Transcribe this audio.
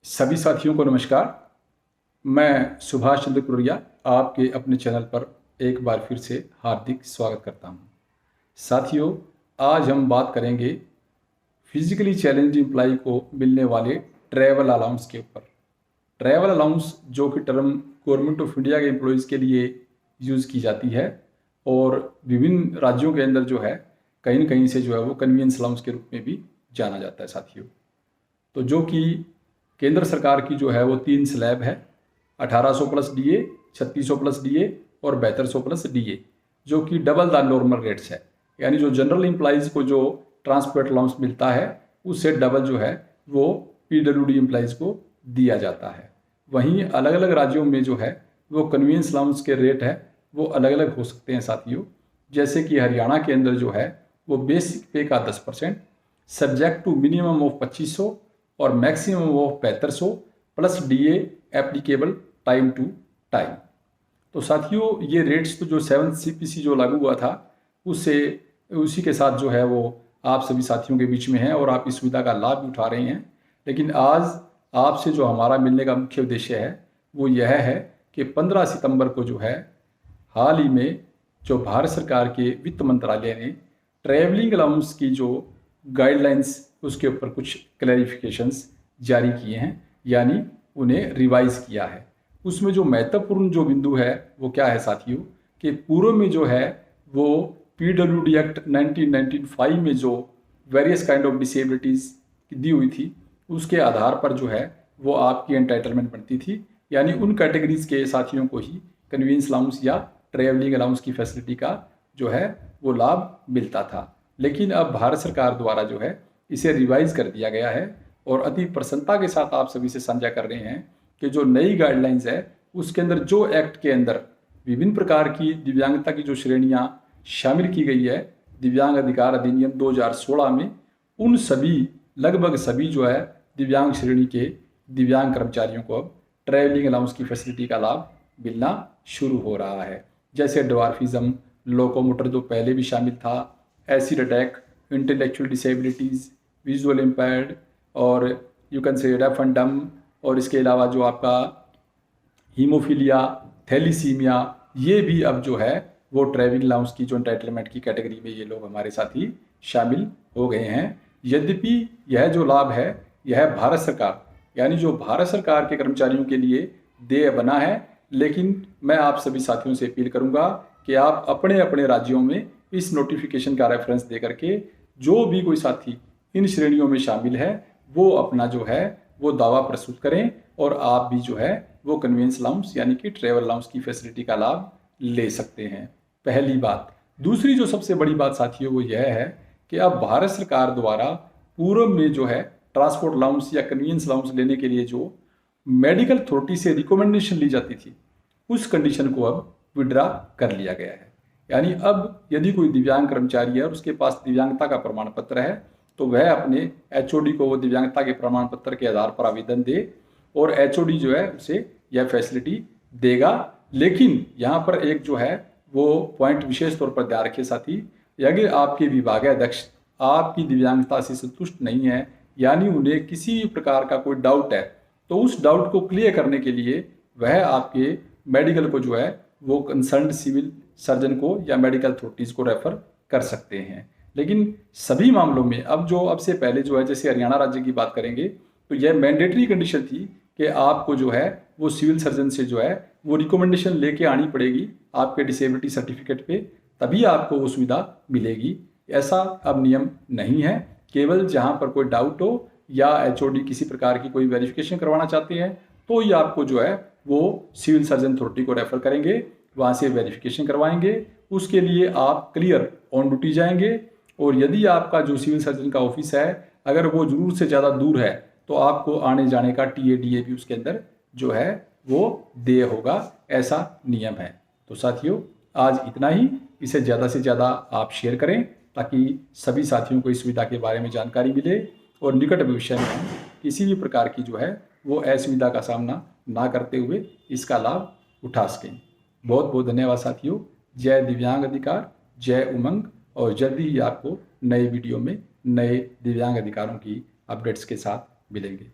सभी साथियों को नमस्कार। मैं सुभाष चंद्र कुरिया आपके अपने चैनल पर एक बार फिर से हार्दिक स्वागत करता हूं। साथियों, आज हम बात करेंगे फिजिकली चैलेंज एम्प्लॉय को मिलने वाले ट्रैवल अलाउंस के ऊपर। ट्रैवल अलाउंस जो कि टर्म गवर्नमेंट ऑफ इंडिया के एम्प्लॉयज़ के लिए यूज़ की जाती है और विभिन्न राज्यों के अंदर जो है कहीं न कहीं से जो है वो कन्वीनियंस अलाउंस के रूप में भी जाना जाता है। साथियों, तो जो कि केंद्र सरकार की जो है वो 3 स्लैब है, 1800 प्लस डीए, 3600 प्लस डीए और 7200 प्लस डीए, जो कि डबल द नॉर्मल रेट्स है। यानी जो जनरल एम्प्लॉइज़ को जो ट्रांसपोर्ट अलाउंस मिलता है उससे डबल जो है वो पीडब्ल्यूडी एम्प्लॉइज़ को दिया जाता है। वहीं अलग अलग राज्यों में जो है वो कन्वीनियंस अलाउंस के रेट है वो अलग अलग हो सकते हैं। साथियों, जैसे कि हरियाणा के अंदर जो है वो बेसिक पे का 10%, सब्जेक्ट टू मिनिमम ऑफ 2500 और maximum of 7500 plus DA applicable time to time. तो साथियों, ये रेट्स तो जो 7th CPC जो लागू हुआ था उससे उसी के साथ जो है वो आप सभी साथियों के बीच में है और आप इस सुविधा का लाभ भी उठा रहे हैं। लेकिन आज आपसे जो हमारा मिलने का मुख्य उद्देश्य है वो यह है कि 15 सितंबर को जो है हाल ही में जो भारत सरकार के वित्त मंत्रालय ने ट्रैवलिंग अलाउंस की जो गाइडलाइंस उसके ऊपर कुछ क्लैरिफिकेशंस जारी किए हैं, यानी उन्हें रिवाइज किया है। उसमें जो महत्वपूर्ण जो बिंदु है वो क्या है साथियों, कि पूर्व में जो है वो पीडब्ल्यूडी एक्ट 1995 में जो वेरियस काइंड ऑफ डिसेबिलिटीज़ दी हुई थी उसके आधार पर जो है वो आपकी एंटाइटलमेंट बनती थी, यानी उन कैटेगरीज के साथियों को ही कन्वीनियंस अलाउंस या ट्रैवलिंग अलाउंस की फैसिलिटी का जो है वो लाभ मिलता था। लेकिन अब भारत सरकार द्वारा जो है इसे रिवाइज कर दिया गया है और अति प्रसन्नता के साथ आप सभी से साझा कर रहे हैं कि जो नई गाइडलाइंस है उसके अंदर जो एक्ट के अंदर विभिन्न प्रकार की दिव्यांगता की जो श्रेणियां शामिल की गई है दिव्यांग अधिकार अधिनियम 2016 में, उन सभी लगभग सभी जो है दिव्यांग श्रेणी के दिव्यांग कर्मचारियों को अब ट्रैवलिंग अलाउंस की फैसिलिटी का लाभ मिलना शुरू हो रहा है। जैसे ड्वार्फिज्म, लोकोमोटर जो पहले भी शामिल था, acid attack, intellectual disabilities, visual impaired और you can say deaf and dumb, और इसके अलावा जो आपका हीमोफीलिया, थैलीसीमिया, ये भी अब जो है वो ट्रैवलिंग अलाउंस की जो एंटाइटलमेंट की कैटेगरी में ये लोग हमारे साथी शामिल हो गए हैं। यद्यपि यह जो लाभ है यह भारत सरकार यानी जो भारत सरकार के कर्मचारियों के लिए देय बना है, लेकिन मैं आप सभी साथियों से अपील करूंगा कि आप अपने अपने राज्यों में इस नोटिफिकेशन का रेफरेंस दे करके जो भी कोई साथी इन श्रेणियों में शामिल है वो अपना जो है वो दावा प्रस्तुत करें और आप भी जो है वो कन्वीनियंस अलाउंस यानी कि ट्रैवल अलाउंस की फैसिलिटी का लाभ ले सकते हैं। पहली बात। दूसरी जो सबसे बड़ी बात साथियों वो यह है कि अब भारत सरकार द्वारा पूर्व में जो है ट्रांसपोर्ट अलाउंस या कन्वीनियंस अलाउंस लेने के लिए जो मेडिकल अथॉरिटी से रिकमेंडेशन ली जाती थी उस कंडीशन को अब विड्रा कर लिया गया है। यानी अब यदि कोई दिव्यांग कर्मचारी है और उसके पास दिव्यांगता का प्रमाण पत्र है तो वह अपने एचओडी को वो दिव्यांगता के प्रमाण पत्र के आधार पर आवेदन दे और एचओडी जो है उसे यह फैसिलिटी देगा। लेकिन यहाँ पर एक जो है वो पॉइंट विशेष तौर पर ध्यान रखिए साथी, यदि आपके विभागाध्यक्ष आपकी दिव्यांगता से संतुष्ट नहीं है यानी उन्हें किसी भी प्रकार का कोई डाउट है तो उस डाउट को क्लियर करने के लिए वह आपके मेडिकल को जो है वो कंसर्न्ड सिविल सर्जन को या मेडिकल अथॉरिटीज़ को रेफर कर सकते हैं। लेकिन सभी मामलों में अब से पहले जो है जैसे हरियाणा राज्य की बात करेंगे तो यह मैंडेटरी कंडीशन थी कि आपको जो है वो सिविल सर्जन से जो है वो रिकमेंडेशन लेके आनी पड़ेगी आपके डिसेबिलिटी सर्टिफिकेट पे, तभी आपको वो सुविधा मिलेगी। ऐसा अब नियम नहीं है। केवल जहाँ पर कोई डाउट हो या एचओडी किसी प्रकार की कोई वेरिफिकेशन करवाना चाहते हैं तो ही आपको जो है वो सिविल सर्जन अथॉरिटी को रेफर करेंगे, वहाँ से वेरिफिकेशन करवाएंगे। उसके लिए आप क्लियर ऑन ड्यूटी जाएंगे और यदि आपका जो सिविल सर्जन का ऑफिस है अगर वो जरूर से ज़्यादा दूर है तो आपको आने जाने का टीए भी उसके अंदर जो है वो देय होगा, ऐसा नियम है। तो साथियों, आज इतना ही। इसे ज़्यादा से ज़्यादा आप शेयर करें ताकि सभी साथियों को इस सुविधा के बारे में जानकारी मिले और निकट भविष्य में हम किसी भी प्रकार की जो है वो असुविधा का सामना ना करते हुए इसका लाभ उठा सकें। बहुत बहुत धन्यवाद साथियों। जय दिव्यांग अधिकार, जय उमंग, और जल्दी ही आपको नए वीडियो में नए दिव्यांग अधिकारों की अपडेट्स के साथ मिलेंगे।